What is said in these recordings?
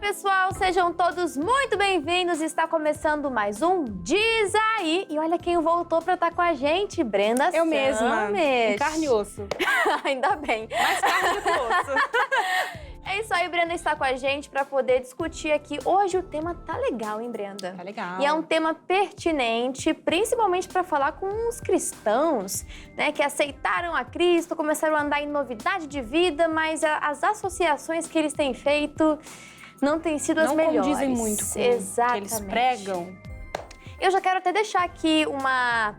pessoal, sejam todos muito bem-vindos. Está começando mais um Diz Aí. E olha quem voltou para estar com a gente, Brenda Eu mesma, Sames. em carne e osso. Ainda bem. Mais carne do que osso. É isso aí, Brenda está com a gente para poder discutir aqui. Hoje o tema tá legal, hein, Brenda? Tá legal. E é um tema pertinente, principalmente para falar com os cristãos, né, que aceitaram a Cristo, começaram a andar em novidade de vida, mas as associações que eles têm feito não têm sido as melhores. Não condizem muito com o que eles pregam. Eu já quero até deixar aqui uma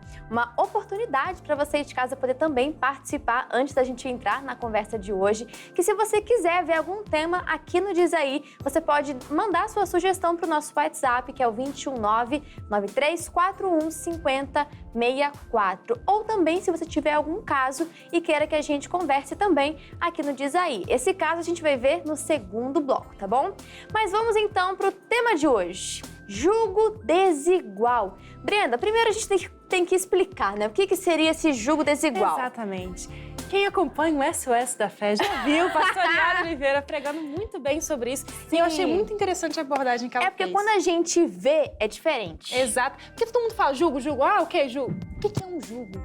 oportunidade para você de casa poder também participar antes da gente entrar na conversa de hoje. Que se você quiser ver algum tema aqui no Diz Aí, você pode mandar sua sugestão para o nosso WhatsApp, que é o 21993415064. Ou também, se você tiver algum caso e queira que a gente converse também aqui no Diz Aí. Esse caso a gente vai ver no segundo bloco, tá bom? Mas vamos então para o tema de hoje. Jugo desigual. Brenda, primeiro a gente tem que explicar, né? O que seria esse jugo desigual? Exatamente. Quem acompanha o SOS da Fé já viu o pastor Yara Oliveira pregando muito bem sobre isso. Sim. E eu achei muito interessante a abordagem que ela fez. É porque quando a gente vê, é diferente. Exato. Porque todo mundo fala jugo. Ah, o que jugo? O que é um jugo?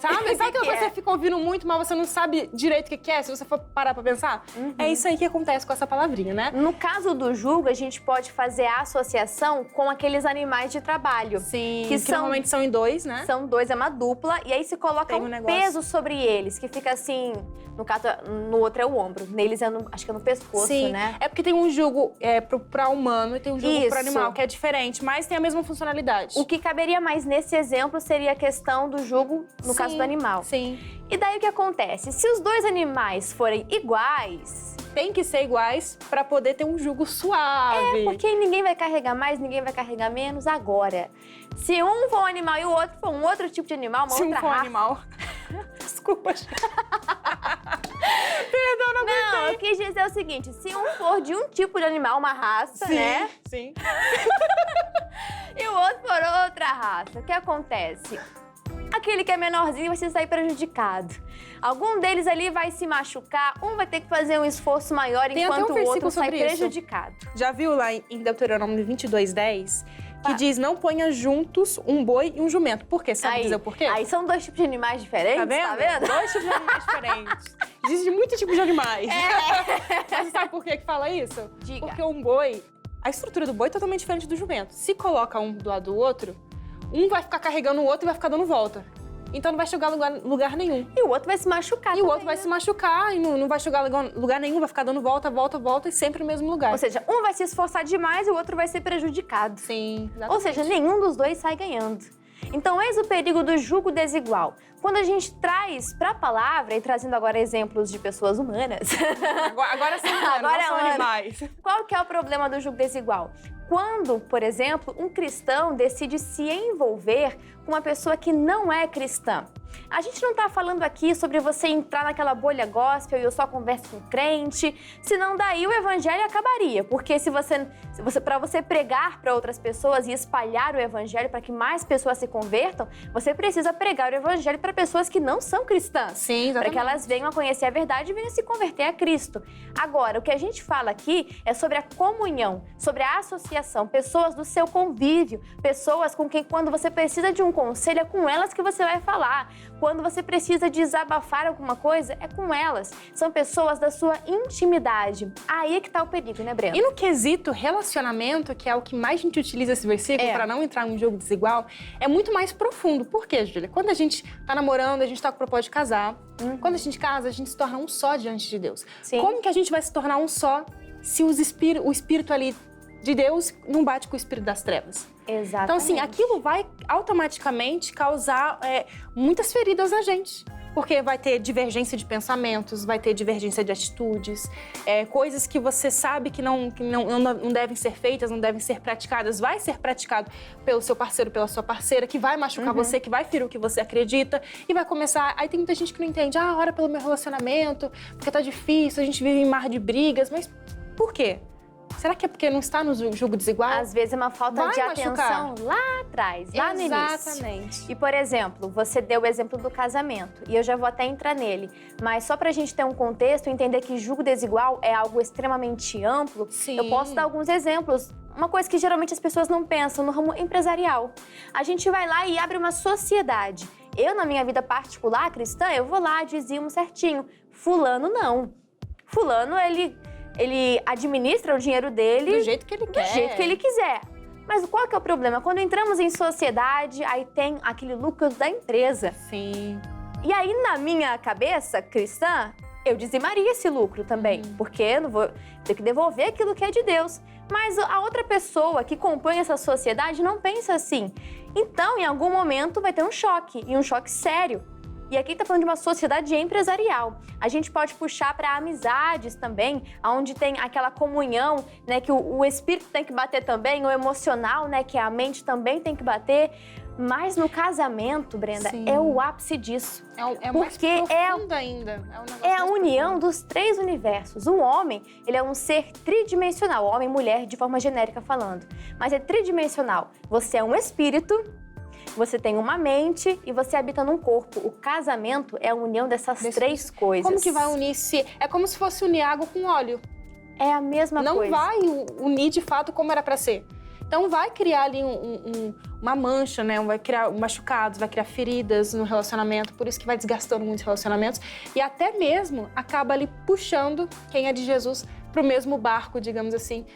Sabe? Sabe que você fica ouvindo muito, mas você não sabe direito o que é, se você for parar pra pensar? Uhum. É isso aí que acontece com essa palavrinha, né? No caso do jugo, a gente pode fazer a associação com aqueles animais de trabalho. Sim, que normalmente são em dois, né? São dois, é uma dupla, e aí se coloca um peso sobre eles, que fica assim, no caso, no outro é o ombro, neles é acho que é no pescoço, sim, né? É porque tem um jugo pra humano e tem um jugo pra animal, que é diferente, mas tem a mesma funcionalidade. O que caberia mais nesse exemplo seria a questão do jugo, no caso do animal. Sim. E daí o que acontece? Se os dois animais forem iguais... Tem que ser iguais pra poder ter um jugo suave. É, porque ninguém vai carregar mais, ninguém vai carregar menos. Agora, se um for um animal e o outro for um outro tipo de animal, uma outra raça... Se um for animal... Desculpa, gente. Perdão, não aguentei. Não, eu quis dizer o seguinte, se um for de um tipo de animal, uma raça, sim, né? Sim. E o outro for outra raça, o que acontece? Aquele que é menorzinho vai se sair prejudicado. Algum deles ali vai se machucar, um vai ter que fazer um esforço maior, enquanto o outro sai prejudicado. Já viu lá em Deuteronômio 22:10? Que diz, não ponha juntos um boi e um jumento. Por quê? Sabe dizer o porquê? Aí são dois tipos de animais diferentes, tá vendo? Dois tipos de animais diferentes. Existem muitos tipos de animais. Mas você sabe por que fala isso? Diga. Porque um boi, a estrutura do boi é totalmente diferente do jumento. Se coloca um do lado do outro, um vai ficar carregando o outro e vai ficar dando volta. Então não vai chegar a lugar nenhum. E o outro vai se machucar também, o outro vai se machucar e não vai chegar a lugar nenhum, vai ficar dando volta e sempre no mesmo lugar. Ou seja, um vai se esforçar demais e o outro vai ser prejudicado. Sim, exatamente. Ou seja, nenhum dos dois sai ganhando. Então, eis o perigo do jugo desigual. Quando a gente traz para a palavra, e trazendo agora exemplos de pessoas humanas... Agora são humanos, agora não são animais. Qual que é o problema do jugo desigual? Quando, por exemplo, um cristão decide se envolver com uma pessoa que não é cristã. A gente não está falando aqui sobre você entrar naquela bolha gospel e eu só converso com crente, senão daí o evangelho acabaria. Porque para você pregar para outras pessoas e espalhar o evangelho para que mais pessoas se convertam, você precisa pregar o evangelho para pessoas que não são cristãs. Sim, exatamente. Para que elas venham a conhecer a verdade e venham a se converter a Cristo. Agora, o que a gente fala aqui é sobre a comunhão, sobre a associação, pessoas do seu convívio, pessoas com quem, quando você precisa de um conselho, é com elas que você vai falar. Quando você precisa desabafar alguma coisa, é com elas. São pessoas da sua intimidade. Aí é que tá o perigo, né, Brenda? E no quesito relacionamento, que é o que mais a gente utiliza esse versículo para não entrar em um jogo desigual, é muito mais profundo. Por quê, Júlia? Quando a gente tá namorando, a gente tá com o propósito de casar. Quando a gente casa, a gente se torna um só diante de Deus. Sim. Como que a gente vai se tornar um só se o espírito ali de Deus não bate com o espírito das trevas? Exatamente. Então, assim, aquilo vai automaticamente causar muitas feridas na gente. Porque vai ter divergência de pensamentos, vai ter divergência de atitudes, coisas que você sabe que não devem ser feitas, não devem ser praticadas, vai ser praticado pelo seu parceiro, pela sua parceira, que vai machucar você, que vai ferir o que você acredita, e vai começar... Aí tem muita gente que não entende, ora pelo meu relacionamento, porque tá difícil, a gente vive em mar de brigas, mas por quê? Será que é porque não está no julgo desigual? Às vezes é uma falta Vai de machucar. atenção lá atrás, lá no início. Exatamente. E, por exemplo, você deu o exemplo do casamento, e eu já vou até entrar nele, mas só pra gente ter um contexto, entender que julgo desigual é algo extremamente amplo, Sim. eu posso dar alguns exemplos. Uma coisa que geralmente as pessoas não pensam no ramo empresarial. A gente vai lá e abre uma sociedade. Eu, na minha vida particular cristã, eu vou lá, dizimo certinho. Fulano, não. Fulano, ele administra o dinheiro dele Do jeito que ele quer. do jeito que ele quiser. Mas qual que é o problema? Quando entramos em sociedade, aí tem aquele lucro da empresa. Sim. E aí, na minha cabeça cristã, eu dizimaria esse lucro também, porque eu não vou ter que devolver aquilo que é de Deus. Mas a outra pessoa que compõe essa sociedade não pensa assim. Então, em algum momento, vai ter um choque, e um choque sério. E aqui está falando de uma sociedade empresarial. A gente pode puxar para amizades também, onde tem aquela comunhão, né, que o espírito tem que bater também, o emocional, né, que a mente também tem que bater. Mas no casamento, Brenda, Sim. é o ápice disso. É mais Porque profundo ainda. É, um negócio É a mais união profundo. dos três universos. O homem, ele é um ser tridimensional, homem e mulher de forma genérica falando. Mas é tridimensional. Você é um espírito, você tem uma mente e você habita num corpo. O casamento é a união dessas três coisas. Como que vai unir se... É como se fosse unir água com óleo. É a mesma Não coisa. vai unir de fato como era para ser. Então vai criar ali uma mancha, né? Vai criar machucados, vai criar feridas no relacionamento, por isso que vai desgastando muitos relacionamentos e até mesmo acaba ali puxando quem é de Jesus para o mesmo barco, digamos assim,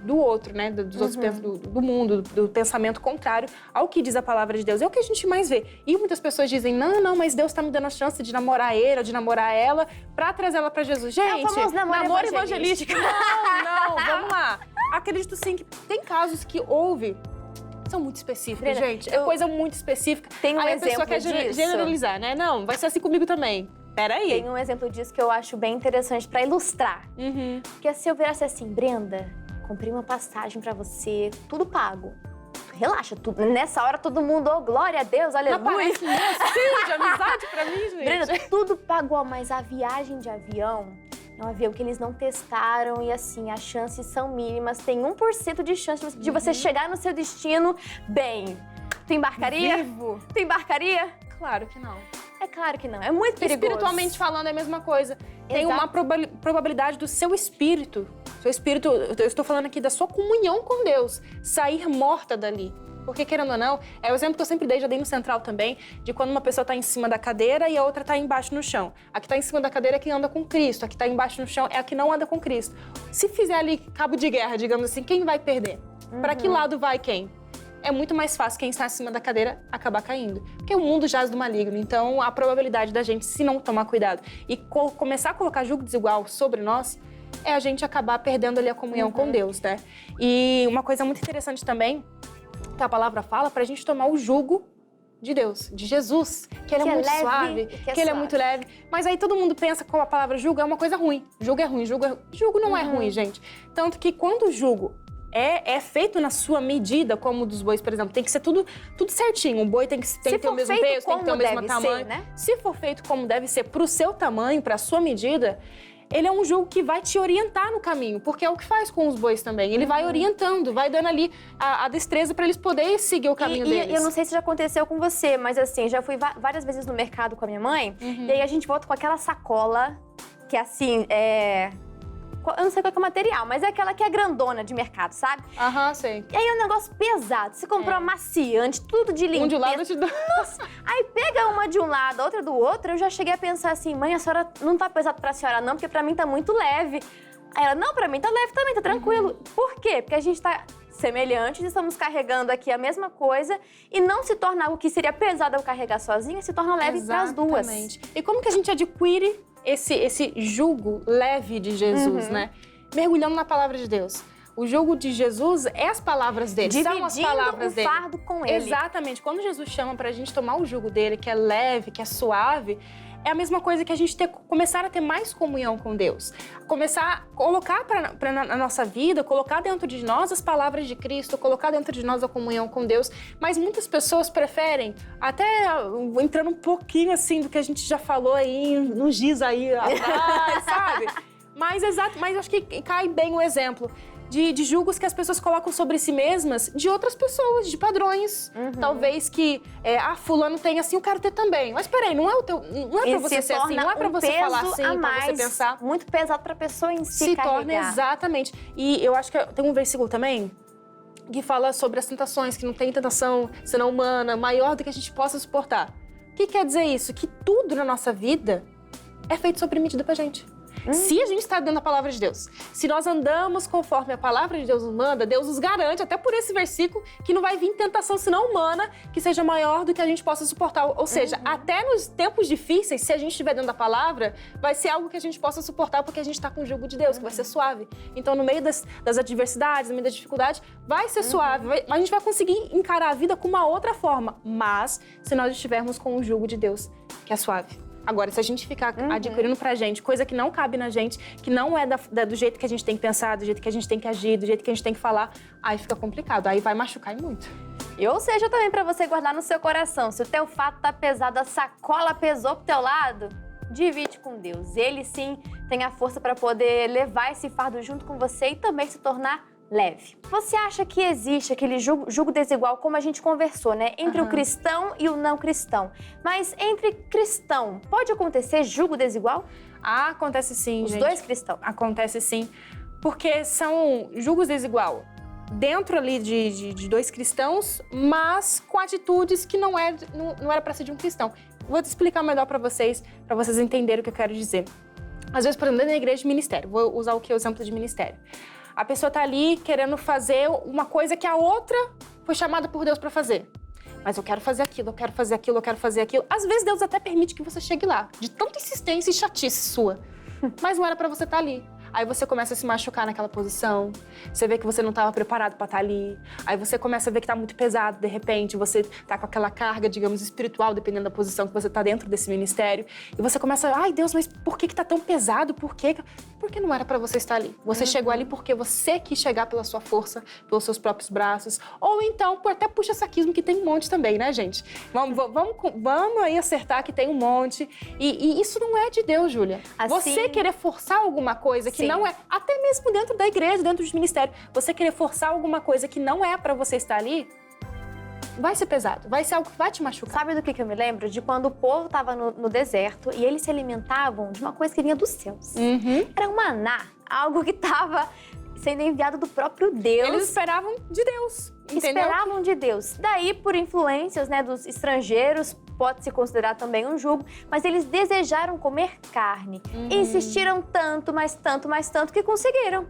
do outro, né? Dos outros do mundo, do pensamento contrário ao que diz a palavra de Deus. É o que a gente mais vê. E muitas pessoas dizem, não, mas Deus está me dando a chance de namorar ele ou de namorar ela para trazer ela para Jesus. Gente, o famoso namoro evangelístico. Não, vamos lá. Acredito sim que tem casos que houve, são muito específicos, Brenda, gente. É coisa muito específica. Tem um Aí exemplo a pessoa quer disso. generalizar, né? Não, vai ser assim comigo também. Peraí. Tem um exemplo disso que eu acho bem interessante para ilustrar. Uhum. Porque se eu virasse assim, Brenda, comprei uma passagem para você, tudo pago. Relaxa, tudo. Nessa hora todo mundo, oh, glória a Deus, aleluia. Não parece assim de amizade pra mim, gente. Brenda, tudo pagou, mas a viagem de avião é um avião que eles não testaram e assim, as chances são mínimas. Tem 1% de chance de você chegar no seu destino bem. Tu embarcaria? Vivo. Tu embarcaria? Claro que não. É claro que não, é muito perigoso. Espiritualmente falando é a mesma coisa. Tem Exato. uma probabilidade do seu espírito, eu estou falando aqui da sua comunhão com Deus, sair morta dali. Porque, querendo ou não, é o exemplo que eu sempre dei, já dei no Central também, de quando uma pessoa está em cima da cadeira e a outra está embaixo no chão. A que está em cima da cadeira é quem anda com Cristo, a que está embaixo no chão é a que não anda com Cristo. Se fizer ali cabo de guerra, digamos assim, quem vai perder? Para que lado vai quem? É muito mais fácil quem está acima da cadeira acabar caindo. Porque o mundo jaz do maligno, então a probabilidade da gente, se não tomar cuidado e começar a colocar julgo desigual sobre nós, é a gente acabar perdendo ali a comunhão com Deus, né? E uma coisa muito interessante também, que a palavra fala, pra gente tomar o jugo de Deus, de Jesus, que ele é muito leve, suave, que é ele é suave. muito leve. Mas aí todo mundo pensa que a palavra jugo é uma coisa ruim. Jugo é ruim, jugo não é ruim, gente. Tanto que quando o jugo é feito na sua medida, como o dos bois, por exemplo, tem que ser tudo certinho. O boi tem que ter o mesmo peso, tem que ter o mesmo tamanho. né? Se for feito como deve ser, pro seu tamanho, pra sua medida, ele é um jugo que vai te orientar no caminho, porque é o que faz com os bois também. Ele vai orientando, vai dando ali a destreza para eles poderem seguir o caminho deles. E eu não sei se já aconteceu com você, mas assim, já fui várias vezes no mercado com a minha mãe, e aí a gente volta com aquela sacola, que assim, eu não sei qual que é o material, mas é aquela que é grandona de mercado, sabe? Aham, sei. E aí é um negócio pesado. Você comprou amaciante, tudo de limpeza. Um de lado, eu te dou. Nossa, aí pega uma de um lado, outra do outro, eu já cheguei a pensar assim, mãe, a senhora não tá pesado pra senhora não, porque pra mim tá muito leve. Aí ela, não, pra mim tá leve também, tá tranquilo. Por quê? Porque a gente tá semelhantes, estamos carregando aqui a mesma coisa e não se torna algo que seria pesado eu carregar sozinha, se torna leve para as duas. Exatamente. E como que a gente adquire esse jugo leve de Jesus, né? Mergulhando na palavra de Deus. O jugo de Jesus é as palavras dele, são as palavras dele. Dividindo o fardo com ele. Exatamente. Quando Jesus chama pra gente tomar o jugo dele, que é leve, que é suave, é a mesma coisa que a gente começar a ter mais comunhão com Deus. Começar a colocar na nossa vida, colocar dentro de nós as palavras de Cristo, colocar dentro de nós a comunhão com Deus. Mas muitas pessoas preferem, até entrando um pouquinho assim do que a gente já falou aí, nos dias aí atrás, sabe? Mas acho que cai bem o exemplo de julgos que as pessoas colocam sobre si mesmas de outras pessoas, de padrões. Talvez que, fulano tem assim, eu quero ter também. Mas peraí, não é pra você ser assim, não é pra você falar assim, pra você pensar. Muito pesado pra pessoa em si carregar. Se torna, exatamente. E eu acho que tem um versículo também que fala sobre as tentações, que não tem tentação senão humana, maior do que a gente possa suportar. O que quer dizer isso? Que tudo na nossa vida é feito sob medida pra gente. Se a gente está dentro da palavra de Deus, se nós andamos conforme a palavra de Deus nos manda, Deus nos garante, até por esse versículo, que não vai vir tentação senão humana, que seja maior do que a gente possa suportar. Ou seja, até nos tempos difíceis, se a gente estiver dentro da palavra, vai ser algo que a gente possa suportar porque a gente está com o jugo de Deus, que vai ser suave. Então, no meio das adversidades, no meio das dificuldades, vai ser suave, a gente vai conseguir encarar a vida com uma outra forma, mas se nós estivermos com o jugo de Deus, que é suave. Agora, se a gente ficar adquirindo pra gente coisa que não cabe na gente, que não é do jeito que a gente tem que pensar, do jeito que a gente tem que agir, do jeito que a gente tem que falar, aí fica complicado, aí vai machucar e muito. E ou seja, também pra você guardar no seu coração, se o teu fato tá pesado, a sacola pesou pro teu lado, divide com Deus. Ele sim tem a força pra poder levar esse fardo junto com você e também se tornar leve. Você acha que existe aquele jugo desigual, como a gente conversou, né? Entre o cristão e o não cristão. Mas entre cristão, pode acontecer jugo desigual? Acontece sim, Os gente. dois cristãos? Acontece sim, porque são julgos desigual dentro ali de dois cristãos, mas com atitudes que não era para ser de um cristão. Vou te explicar melhor para vocês entenderem o que eu quero dizer. Às vezes, por exemplo, dentro da igreja de ministério, vou usar o exemplo de ministério. A pessoa tá ali querendo fazer uma coisa que a outra foi chamada por Deus para fazer. Mas eu quero fazer aquilo, eu quero fazer aquilo, eu quero fazer aquilo. Às vezes Deus até permite que você chegue lá, de tanta insistência e chatice sua. Mas não era para você estar ali. Aí você começa a se machucar naquela posição, você vê que você não estava preparado para estar ali, aí você começa a ver que está muito pesado, de repente, você está com aquela carga, digamos, espiritual, dependendo da posição que você está dentro desse ministério, e você começa, ai Deus, mas por que está tão pesado? Por quê? Porque não era para você estar ali. Você chegou ali porque você quis chegar pela sua força, pelos seus próprios braços, ou então por até puxa-saquismo, que tem um monte também, né, gente? Vamos aí acertar que tem um monte, e isso não é de Deus, Júlia. Assim, você querer forçar alguma coisa que não é, até mesmo dentro da igreja, dentro do ministério, você querer forçar alguma coisa que não é pra você estar ali, vai ser pesado, vai ser algo que vai te machucar. Sabe do que eu me lembro? De quando o povo estava no deserto e eles se alimentavam de uma coisa que vinha dos céus. Era um maná, algo que estava sendo enviado do próprio Deus. Eles esperavam de Deus, entendeu? Esperavam de Deus. Daí, por influências, né, dos estrangeiros, pode-se considerar também um jugo, mas eles desejaram comer carne. Insistiram tanto, mas tanto, que conseguiram.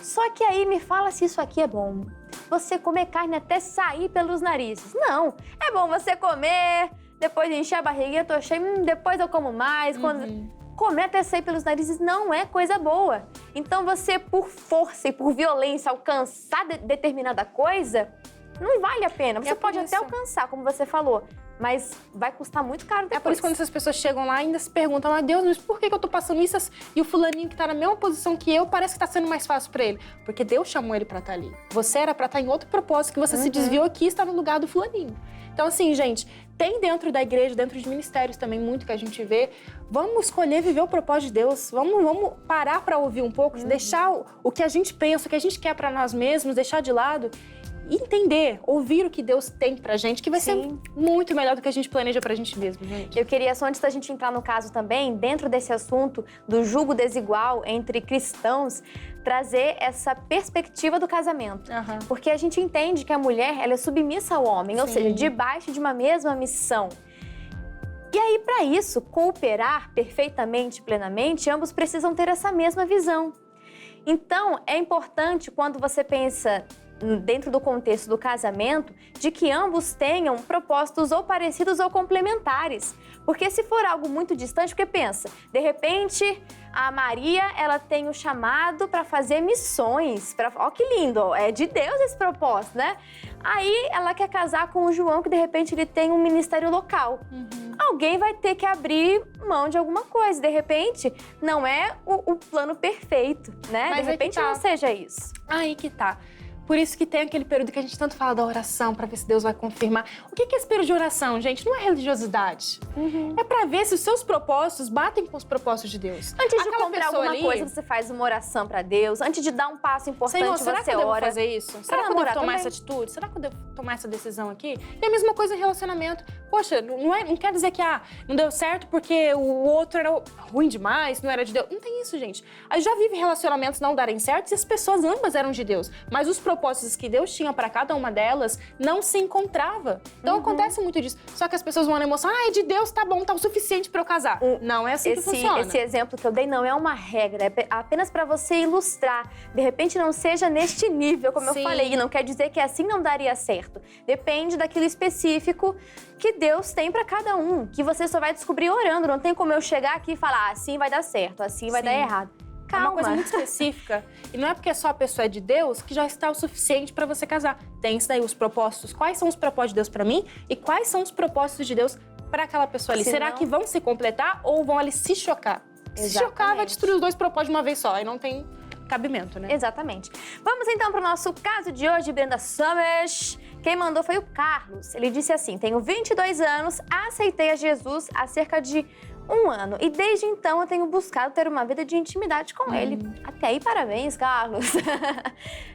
Só que aí me fala se isso aqui é bom. Você comer carne até sair pelos narizes. Não, é bom você comer, depois encher a barriguinha, tô cheio, depois eu como mais. Comer até sair pelos narizes não é coisa boa. Então você, por força e por violência, alcançar determinada coisa, não vale a pena. Você pode até alcançar, como você falou, mas vai custar muito caro depois. É por isso que quando essas pessoas chegam lá ainda se perguntam, ah, Deus, mas por que eu tô passando isso e o fulaninho que tá na mesma posição que eu parece que tá sendo mais fácil pra ele? Porque Deus chamou ele pra estar ali. Você era pra estar em outro propósito que você se desviou aqui e está no lugar do fulaninho. Então assim, gente, tem dentro da igreja, dentro de ministérios também muito que a gente vê. Vamos escolher viver o propósito de Deus. Vamos parar pra ouvir um pouco, deixar o que a gente pensa, o que a gente quer pra nós mesmos, deixar de lado. Entender, ouvir o que Deus tem pra gente, que vai ser muito melhor do que a gente planeja pra gente mesmo, gente. Eu queria, só antes da gente entrar no caso também, dentro desse assunto do jugo desigual entre cristãos, trazer essa perspectiva do casamento. Porque a gente entende que a mulher, ela é submissa ao homem, ou seja, debaixo de uma mesma missão. E aí, para isso, cooperar perfeitamente, plenamente, ambos precisam ter essa mesma visão. Então, é importante quando você pensa dentro do contexto do casamento, de que ambos tenham propósitos ou parecidos ou complementares. Porque se for algo muito distante, porque pensa, de repente a Maria, ela tem o chamado para fazer missões, ó que lindo, é de Deus esse propósito, né? Aí ela quer casar com o João, que de repente ele tem um ministério local. Alguém vai ter que abrir mão de alguma coisa, de repente não é o plano perfeito, né? Mas de repente não seja isso. Aí que tá. Por isso que tem aquele período que a gente tanto fala da oração, para ver se Deus vai confirmar. O que é esse período de oração, gente? Não é religiosidade. É para ver se os seus propósitos batem com os propósitos de Deus. Antes de comprar alguma coisa, você faz uma oração para Deus. Antes de dar um passo importante, Senhor, será que eu devo ora. fazer isso? Será que eu devo tomar essa atitude? Será que eu devo tomar essa decisão aqui? E a mesma coisa em relacionamento. Poxa, não quer dizer que não deu certo porque o outro era ruim demais, não era de Deus. Não tem isso, gente. A gente já vive relacionamentos não darem certo e as pessoas ambas eram de Deus. Mas os propósitos que Deus tinha para cada uma delas não se encontrava. Então acontece muito disso. Só que as pessoas vão na emoção, é de Deus, tá bom, tá o suficiente para eu casar. Não é assim que funciona. Esse exemplo que eu dei não é uma regra, é apenas para você ilustrar. De repente não seja neste nível, como eu falei, e não quer dizer que assim não daria certo. Depende daquilo específico que Deus tem para cada um, que você só vai descobrir orando. Não tem como eu chegar aqui e falar, assim vai dar certo, assim vai dar errado. Calma. É uma coisa muito específica. E não é porque só a pessoa é de Deus que já está o suficiente para você casar. Tem isso daí, os propósitos. Quais são os propósitos de Deus para mim e quais são os propósitos de Deus para aquela pessoa ali? Será que vão se completar ou vão ali se chocar? Exatamente. Se chocar, vai destruir os dois propósitos de uma vez só. Aí não tem cabimento, né? Exatamente. Vamos então para o nosso caso de hoje, Brenda Summers. Quem mandou foi o Carlos. Ele disse assim, tenho 22 anos, aceitei a Jesus há cerca de 1 ano. E desde então eu tenho buscado ter uma vida de intimidade com ele. Até aí, parabéns, Carlos.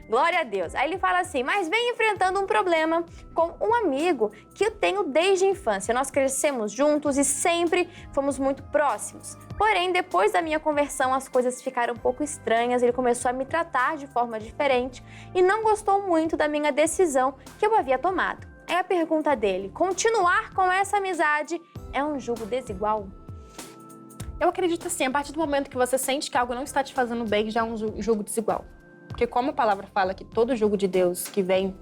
Glória a Deus. Aí ele fala assim, mas vem enfrentando um problema com um amigo que eu tenho desde a infância. Nós crescemos juntos e sempre fomos muito próximos. Porém, depois da minha conversão, as coisas ficaram um pouco estranhas. Ele começou a me tratar de forma diferente e não gostou muito da minha decisão que eu havia tomado. Aí a pergunta dele, continuar com essa amizade é um jugo desigual? Eu acredito assim, a partir do momento que você sente que algo não está te fazendo bem, já é um jogo desigual. Porque como a palavra fala que todo jogo de Deus que vem,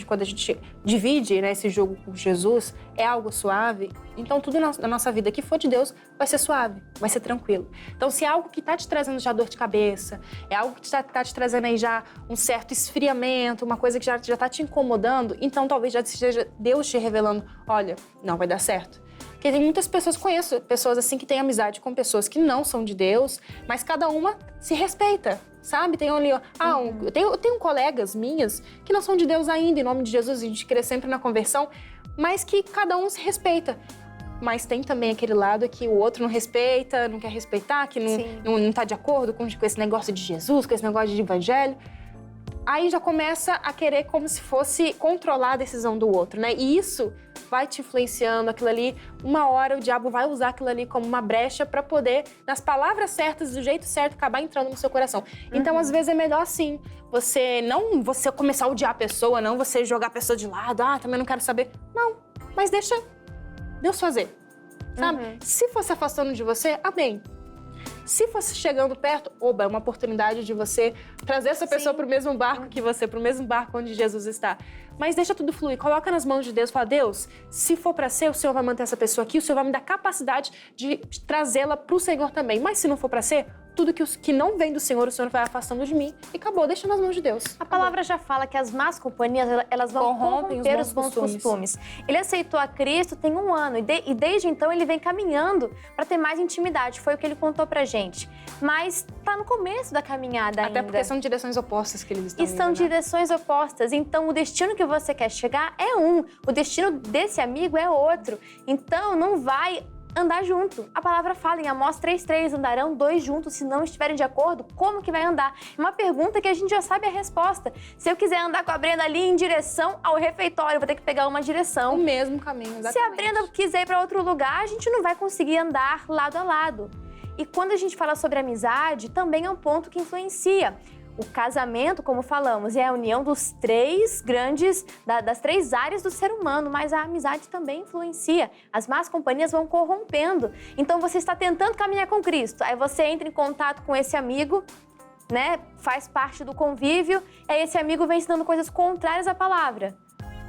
quando a gente divide, né, esse jogo com Jesus, é algo suave, então tudo na nossa vida que for de Deus vai ser suave, vai ser tranquilo. Então se é algo que está te trazendo já dor de cabeça, é algo que está te trazendo aí já um certo esfriamento, uma coisa que já está te incomodando, então talvez já seja Deus te revelando, olha, não vai dar certo. Porque tem muitas pessoas, conheço pessoas assim que têm amizade com pessoas que não são de Deus, mas cada uma se respeita, sabe? Tem ali, eu tenho colegas minhas que não são de Deus ainda, em nome de Jesus, a gente crê sempre na conversão, mas que cada um se respeita. Mas tem também aquele lado que o outro não respeita, não quer respeitar, que não tá de acordo com esse negócio de Jesus, com esse negócio de evangelho. Aí já começa a querer como se fosse controlar a decisão do outro, né? E isso vai te influenciando, aquilo ali, uma hora o diabo vai usar aquilo ali como uma brecha para poder, nas palavras certas, do jeito certo, acabar entrando no seu coração. Então, às vezes, é melhor assim, você começar a odiar a pessoa, não você jogar a pessoa de lado, também não quero saber. Não, mas deixa Deus fazer, sabe? Se fosse afastando de você, amém. Se fosse chegando perto, é uma oportunidade de você trazer essa pessoa para o mesmo barco que você, para o mesmo barco onde Jesus está. Mas deixa tudo fluir, coloca nas mãos de Deus, fala, Deus, se for para ser, o Senhor vai manter essa pessoa aqui, o Senhor vai me dar capacidade de trazê-la para o Senhor também. Mas se não for para ser, tudo que não vem do Senhor vai afastando de mim. E acabou, deixa nas mãos de Deus. A palavra já fala que as más companhias, elas vão corromper os bons costumes. Ele aceitou a Cristo tem 1 ano e desde então ele vem caminhando para ter mais intimidade. Foi o que ele contou pra gente. Mas tá no começo da caminhada ainda. Até porque são direções opostas que eles estão indo, são direções opostas. Então o destino que você quer chegar é um. O destino desse amigo é outro. Então não vai andar junto. A palavra fala em Amós 3:3, andarão 2 juntos se não estiverem de acordo. Como que vai andar? É uma pergunta que a gente já sabe a resposta. Se eu quiser andar com a Brenda ali em direção ao refeitório, eu vou ter que pegar uma direção. O mesmo caminho, exatamente. Se a Brenda quiser ir para outro lugar, a gente não vai conseguir andar lado a lado. E quando a gente fala sobre amizade, também é um ponto que influencia. O casamento, como falamos, é a união dos 3 grandes, das 3 áreas do ser humano, mas a amizade também influencia. As más companhias vão corrompendo. Então você está tentando caminhar com Cristo, aí você entra em contato com esse amigo, né? Faz parte do convívio, aí esse amigo vem ensinando coisas contrárias à palavra.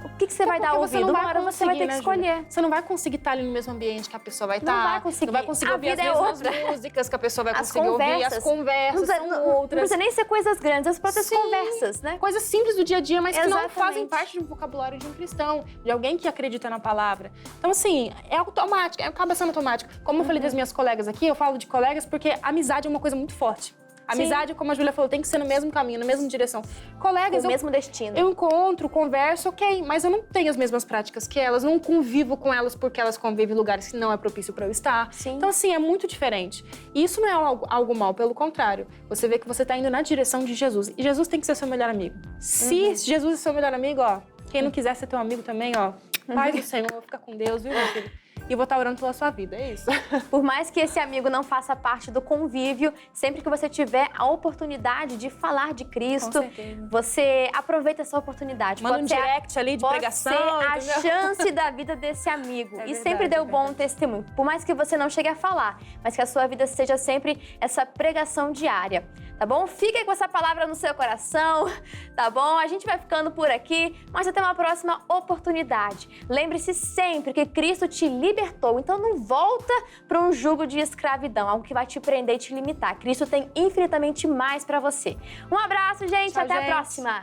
O que você vai dar ouvido? Uma hora você vai ter que escolher. Você não vai conseguir estar ali no mesmo ambiente que a pessoa vai estar. Não vai conseguir. Não vai conseguir ouvir as mesmas músicas que a pessoa vai conseguir ouvir. As conversas são outras. Não precisa nem ser coisas grandes, as próprias conversas, né? Coisas simples do dia a dia, mas que não fazem parte do vocabulário de um cristão, de alguém que acredita na palavra. Então, assim, é automático, acaba sendo automático. Como eu falei das minhas colegas aqui, eu falo de colegas porque a amizade é uma coisa muito forte. Amizade, como a Júlia falou, tem que ser no mesmo caminho, na mesma direção. Colegas, O mesmo destino. eu encontro, converso, ok, mas eu não tenho as mesmas práticas que elas, não convivo com elas porque elas convivem em lugares que não é propício para eu estar. Sim. Então, assim, é muito diferente. E isso não é algo mal, pelo contrário. Você vê que você tá indo na direção de Jesus. E Jesus tem que ser seu melhor amigo. Se Jesus é seu melhor amigo, ó, quem não quiser ser teu amigo também, ó, paz do Senhor, fica com Deus, viu, meu filho? E vou estar orando pela sua vida, é isso. Por mais que esse amigo não faça parte do convívio, sempre que você tiver a oportunidade de falar de Cristo, Com certeza. você aproveita essa oportunidade. Manda um Pode ser direct ali de pregação, a entendeu? chance da vida desse amigo. É E verdade, sempre deu é bom verdade. testemunho. Por mais que você não chegue a falar, mas que a sua vida seja sempre essa pregação diária. Tá bom? Fica aí com essa palavra no seu coração, tá bom? A gente vai ficando por aqui, mas até uma próxima oportunidade. Lembre-se sempre que Cristo te libertou, então não volta para um jugo de escravidão, algo que vai te prender e te limitar. Cristo tem infinitamente mais para você. Um abraço, gente, Tchau, até gente. a próxima!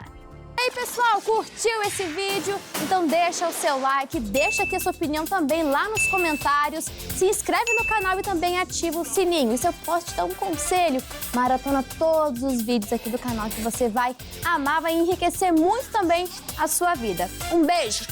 E aí, pessoal, curtiu esse vídeo? Então deixa o seu like, deixa aqui a sua opinião também lá nos comentários, se inscreve no canal e também ativa o sininho. E se eu posso te dar um conselho, maratona todos os vídeos aqui do canal que você vai amar, vai enriquecer muito também a sua vida. Um beijo,